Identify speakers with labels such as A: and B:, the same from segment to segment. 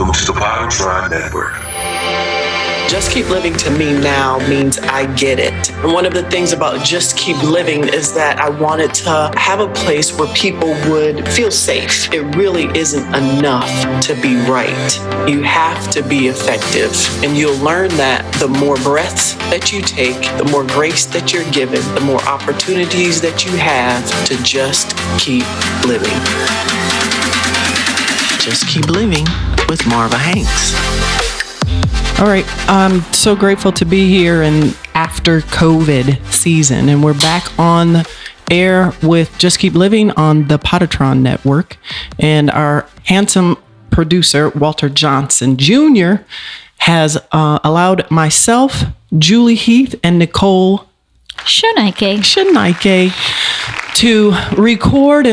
A: Welcome to the Power Network.
B: Just Keep Living to me now means I get it. And one of the things about Just Keep Living is that I wanted to have a place where people would feel safe. It really isn't enough to be right. You have to be effective. And you'll learn that the more breaths that you take, the more grace that you're given, the more opportunities that you have to just keep living. Just Keep Living with Marva Hanks.
C: All right, I'm so grateful to be here in after COVID season, and we're back on the air with Just Keep Living on the Potatron Network, and our handsome producer, Walter Johnson Jr., has allowed myself, Julie Heath, and Nicole
D: Sonaike
C: to record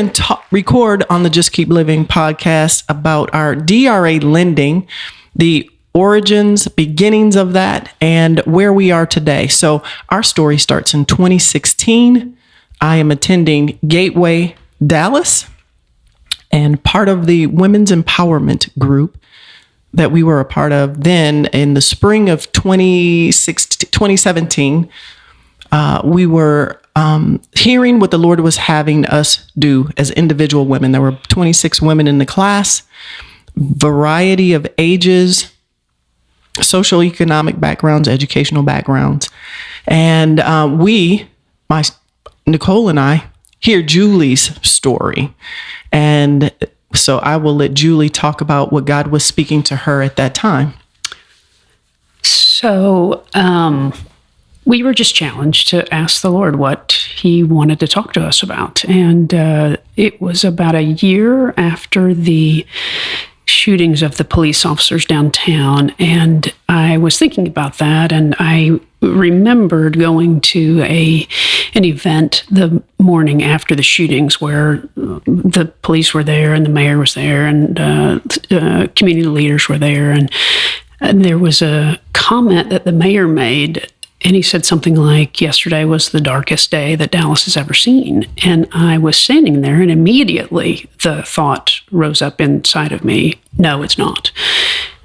C: on the Just Keep Living podcast about our DRA lending, the origins, beginnings of that, and where we are today. So our story starts in 2016. I am attending Gateway Dallas, and part of the women's empowerment group that we were a part of then in the spring of 2017, we were hearing what the Lord was having us do as individual women. There were 26 women in the class, variety of ages, socioeconomic backgrounds, educational backgrounds. And Nicole and I, hear Julie's story. And so I will let Julie talk about what God was speaking to her at that time.
E: So we were just challenged to ask the Lord what he wanted to talk to us about. And it was about a year after the shootings of the police officers downtown, and I was thinking about that, and I remembered going to an event the morning after the shootings where the police were there and the mayor was there and community leaders were there, and there was a comment that the mayor made. And he said something like, yesterday was the darkest day that Dallas has ever seen. And I was standing there, and immediately the thought rose up inside of me, no, it's not.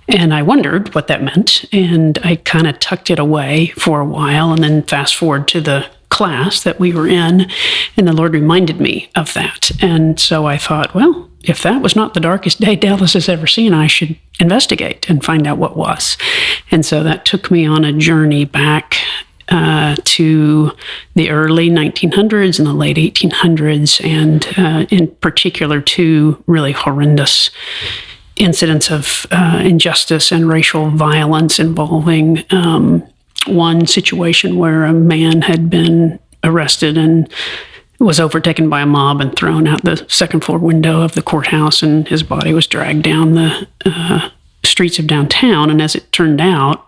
E: And I wondered what that meant. And I kind of tucked it away for a while, and then fast forward to the class that we were in, and the Lord reminded me of that. And so I thought, well, if that was not the darkest day Dallas has ever seen, I should investigate and find out what was. And so that took me on a journey back to the early 1900s and the late 1800s, and in particular two really horrendous incidents of injustice and racial violence involving one situation where a man had been arrested and was overtaken by a mob and thrown out the second floor window of the courthouse, and his body was dragged down the streets of downtown. And as it turned out,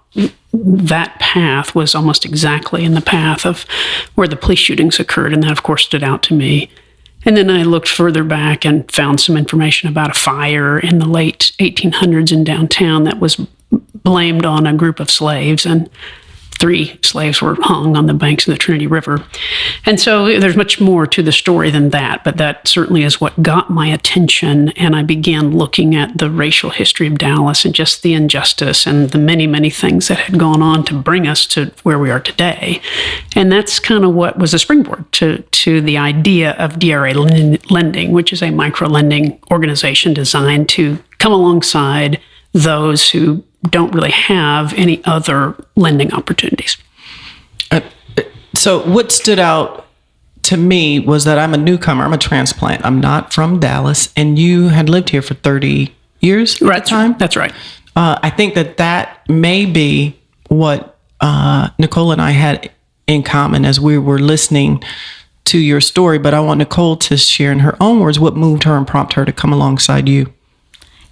E: that path was almost exactly in the path of where the police shootings occurred, and that, of course, stood out to me. And then I looked further back and found some information about a fire in the late 1800s in downtown that was blamed on a group of slaves, and 3 slaves were hung on the banks of the Trinity River. And so there's much more to the story than that, but that certainly is what got my attention. And I began looking at the racial history of Dallas and just the injustice and the many, many things that had gone on to bring us to where we are today. And that's kind of what was a springboard to the idea of DRA lending, which is a micro-lending organization designed to come alongside those who don't really have any other lending opportunities.
C: So what stood out to me was that I'm a newcomer. I'm a transplant. I'm not from Dallas, and you had lived here for 30 years at the time?
E: That's right.
C: I think that may be what Nicole and I had in common as we were listening to your story, but I want Nicole to share in her own words what moved her and prompted her to come alongside you.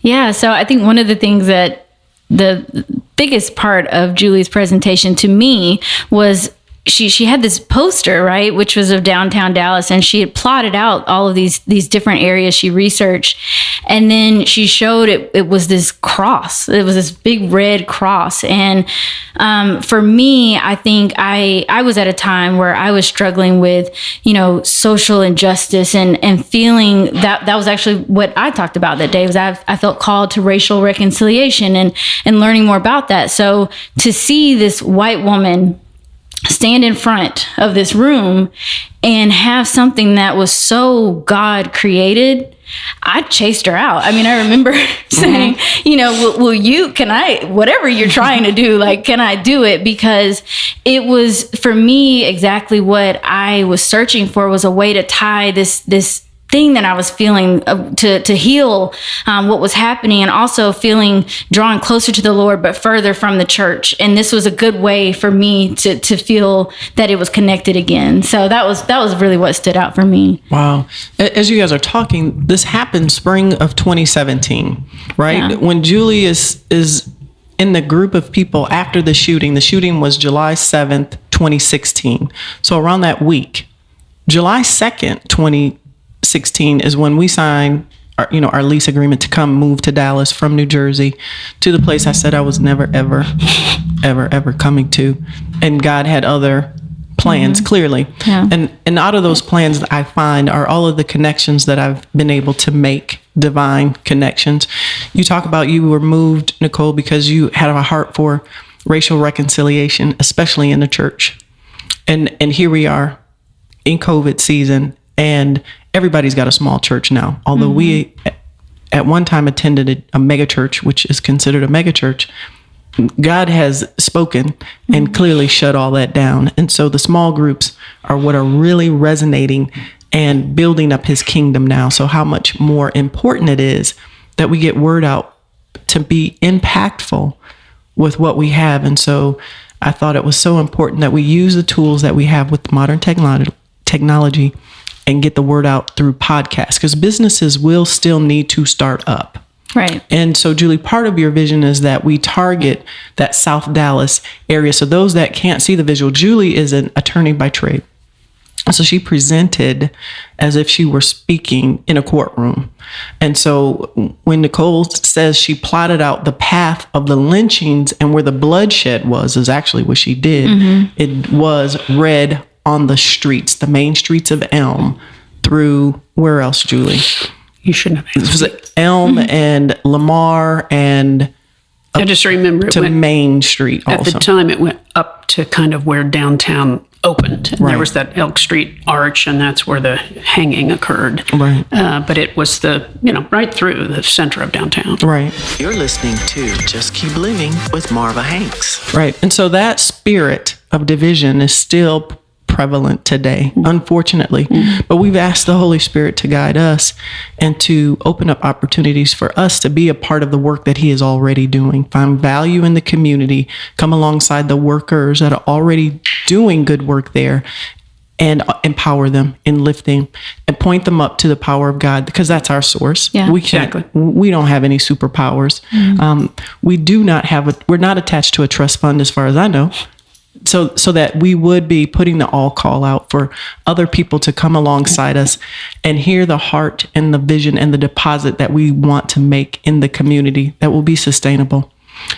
D: Yeah, so I think one of the things that the biggest part of Julie's presentation to me was she had this poster, right, which was of downtown Dallas, and she had plotted out all of these different areas she researched, and then she showed it was this cross. It was this big red cross, and for me, I think I was at a time where I was struggling with, social injustice and feeling that was actually what I talked about that day. Was I felt called to racial reconciliation and learning more about that. So to see this white woman stand in front of this room and have something that was so God created, I chased her out. I mean, I remember saying, can I, whatever you're trying to do, like, can I do it? Because it was, for me, exactly what I was searching for, was a way to tie this thing that I was feeling to heal what was happening, and also feeling drawn closer to the Lord, but further from the church. And this was a good way for me to feel that it was connected again. So that was really what stood out for me.
C: Wow. As you guys are talking, this happened spring of 2017, right?
D: Yeah.
C: When Julie is in the group of people after the shooting. The shooting was July 7th, 2016. So around that week, July 2nd, 2016 is when we signed our lease agreement to come move to Dallas from New Jersey, to the place I said I was never, ever, ever, ever coming to. And God had other plans, clearly.
D: Yeah.
C: And out of those plans that I find are all of the connections that I've been able to make, divine connections. You talk about you were moved, Nicole, because you had a heart for racial reconciliation, especially in the church. And here we are in COVID season, and everybody's got a small church now. Although we at one time attended a mega church, which is considered a mega church, God has spoken and clearly shut all that down. And so the small groups are what are really resonating and building up his kingdom now. So how much more important it is that we get word out to be impactful with what we have. And so I thought it was so important that we use the tools that we have with modern technology and get the word out through podcasts, because businesses will still need to start up.
D: Right.
C: And so, Julie, part of your vision is that we target that South Dallas area. So those that can't see the visual, Julie is an attorney by trade. So she presented as if she were speaking in a courtroom. And so when Nicole says she plotted out the path of the lynchings and where the bloodshed was, is actually what she did. It was red on the streets, the main streets of Elm, through where else, Julie?
E: You shouldn't have asked.
C: It was Elm and Lamar and
E: I just remember it
C: to
E: went,
C: Main Street
E: at
C: also.
E: the time it went up to kind of where downtown opened. And there was that Elk Street arch, and that's where the hanging occurred.
C: Right.
E: But it was right through the center of downtown.
C: Right.
B: You're listening to Just Keep Living with Marva Hanks.
C: Right. And so that spirit of division is still prevalent today, unfortunately. But we've asked the Holy Spirit to guide us and to open up opportunities for us to be a part of the work that he is already doing, find value in the community, come alongside the workers that are already doing good work there, and empower them in lifting and point them up to the power of God, because that's our source.
D: Yeah.
C: We can't,
E: Exactly.
C: we don't have any superpowers. We do not have we're not attached to a trust fund as far as I know. So that we would be putting the all call out for other people to come alongside us and hear the heart and the vision and the deposit that we want to make in the community that will be sustainable.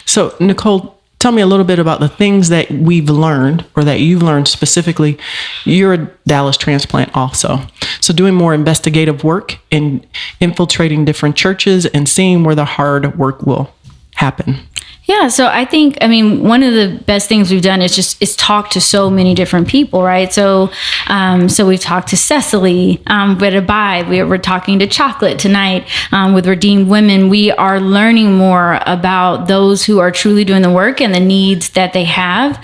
C: So, Nicole, tell me a little bit about the things that we've learned, or that you've learned specifically. You're a Dallas transplant also. So doing more investigative work and infiltrating different churches and seeing where the hard work will happen.
D: Yeah, so I think, one of the best things we've done is talk to so many different people, right? So we've talked to Cecily with Abide. We're talking to Chocolate tonight with Redeemed Women. We are learning more about those who are truly doing the work and the needs that they have.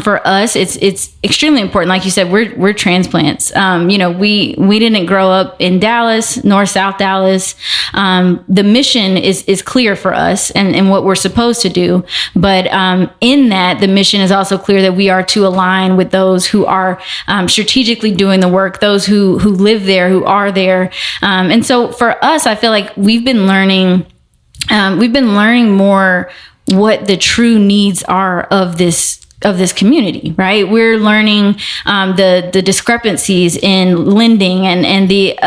D: For us, it's extremely important. Like you said, we're transplants. We didn't grow up in Dallas, nor South Dallas. The mission is clear for us and what we're supposed to do. But in that, the mission is also clear that we are to align with those who are strategically doing the work, those who live there, who are there. And so for us, I feel like we've been learning more what the true needs are of this this community, right? We're learning the discrepancies in lending and the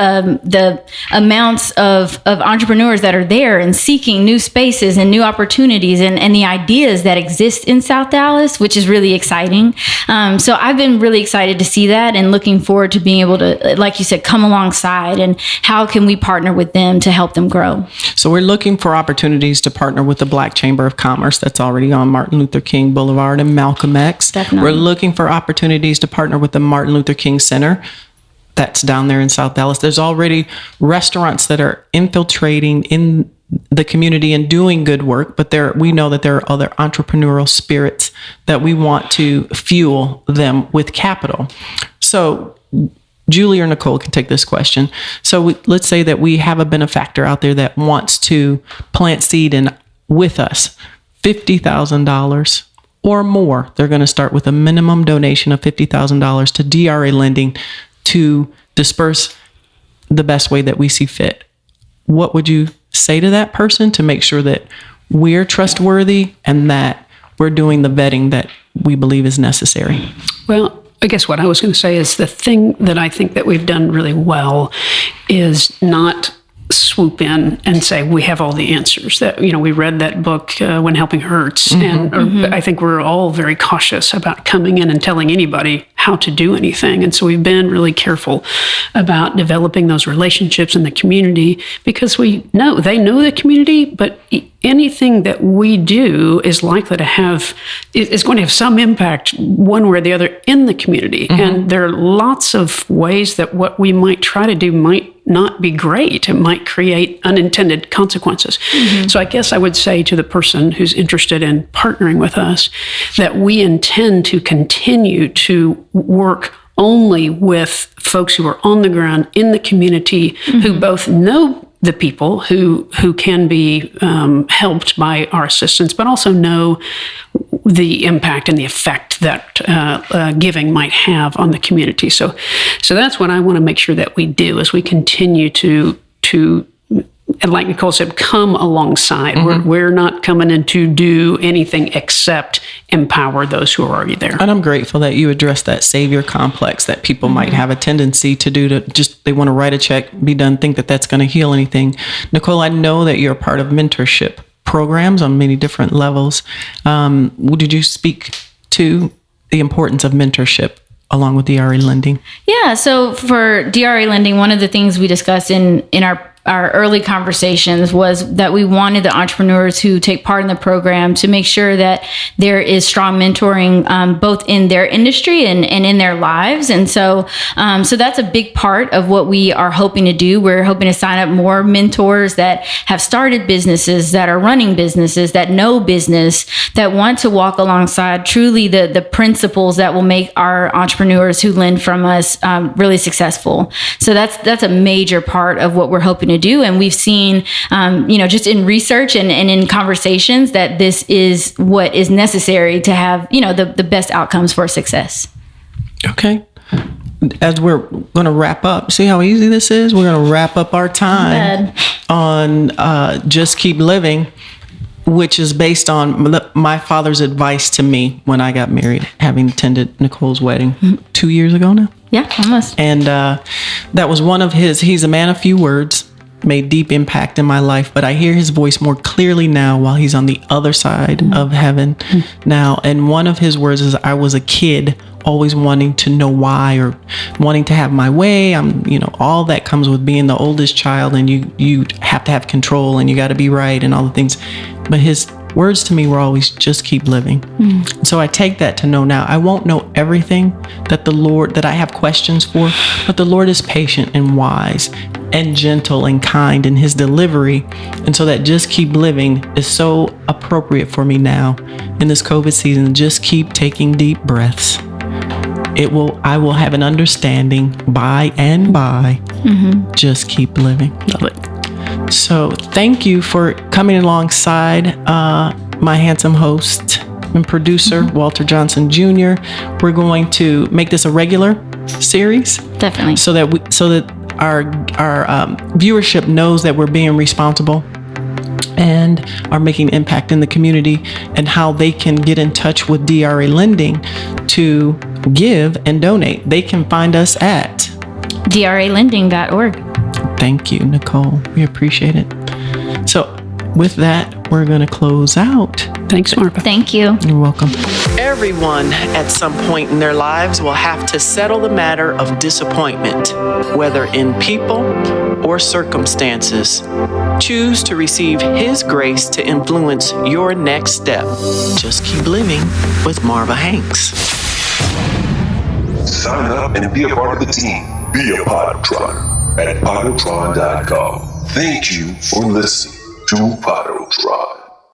D: amounts of entrepreneurs that are there and seeking new spaces and new opportunities and the ideas that exist in South Dallas, which is really exciting. So I've been really excited to see that and looking forward to being able to, like you said, come alongside and how can we partner with them to help them grow.
C: So we're looking for opportunities to partner with the Black Chamber of Commerce that's already on Martin Luther King Boulevard and Malcolm X.
D: Definitely.
C: We're looking for opportunities to partner with the Martin Luther King Center that's down there in South Dallas. There's already restaurants that are infiltrating in the community and doing good work, but we know that there are other entrepreneurial spirits that we want to fuel them with capital. So Julie or Nicole can take this question. So let's say that we have a benefactor out there that wants to plant seed in with us, $50,000 or more. They're going to start with a minimum donation of $50,000 to DRA Lending to disperse the best way that we see fit. What would you say to that person to make sure that we're trustworthy and that we're doing the vetting that we believe is necessary?
E: Well, I guess what I was going to say is the thing that I think that we've done really well is not swoop in and say we have all the answers. That, you know, we read that book When Helping Hurts, and I think we're all very cautious about coming in and telling anybody how to do anything. And so we've been really careful about developing those relationships in the community because we know they know the community, but anything that we do is likely to have, is going to have some impact one way or the other in the community. And there are lots of ways that what we might try to do might not be great. It might create unintended consequences. So I guess I would say to the person who's interested in partnering with us that we intend to continue to work only with folks who are on the ground in the community who both know the people who can be helped by our assistance, but also know the impact and the effect that giving might have on the community. So that's what I want to make sure that we do as we continue to and like Nicole said, come alongside. We're not coming in to do anything except empower those who are already there.
C: And I'm grateful that you addressed that savior complex that people might have a tendency to do, to just, they want to write a check, be done, think that that's going to heal anything. Nicole, I know that you're a part of mentorship programs on many different levels. Did you speak to the importance of mentorship along with DRA Lending?
D: Yeah, so for DRA Lending, one of the things we discussed in our early conversations was that we wanted the entrepreneurs who take part in the program to make sure that there is strong mentoring both in their industry and in their lives. And so that's a big part of what we are hoping to do. We're hoping to sign up more mentors that have started businesses, that are running businesses, that know business, that want to walk alongside truly the principles that will make our entrepreneurs who lend from us really successful. So that's a major part of what we're hoping to do. And we've seen, just in research and in conversations that this is what is necessary to have, the best outcomes for success.
C: Okay. As we're going to wrap up, see how easy this is? We're going to wrap up our time on Just Keep Living, which is based on my father's advice to me when I got married, having attended Nicole's wedding 2 years ago now.
D: Yeah, almost.
C: And that was one of his, he's a man of few words, made deep impact in my life, but I hear his voice more clearly now while he's on the other side of heaven now. And one of his words is, I was a kid always wanting to know why or wanting to have my way. All that comes with being the oldest child, and you have to have control and you got to be right and all the things. But his words to me were always, just keep living. So I take that to know now I won't know everything that I have questions for, but the Lord is patient and wise and gentle and kind in his delivery. And so that just keep living is so appropriate for me now in this COVID season. Just keep taking deep breaths. I will have an understanding by and by. Just keep living.
E: Love it.
C: So thank you for coming alongside my handsome host and producer, Walter Johnson Jr. We're going to make this a regular series.
D: Definitely.
C: So that our viewership knows that we're being responsible and are making impact in the community, and how they can get in touch with DRA Lending to give and donate. They can find us at
D: dralending.org.
C: Thank you, Nicole. We appreciate it. So with that, we're going to close out.
E: Thanks, Marva.
D: Thank you.
C: You're welcome.
B: Everyone at some point in their lives will have to settle the matter of disappointment, whether in people or circumstances. Choose to receive His grace to influence your next step. Just keep living with Marva Hanks.
A: Sign up and be a part of the team. Be a Podotron at Podotron.com. Thank you for listening to Podotron.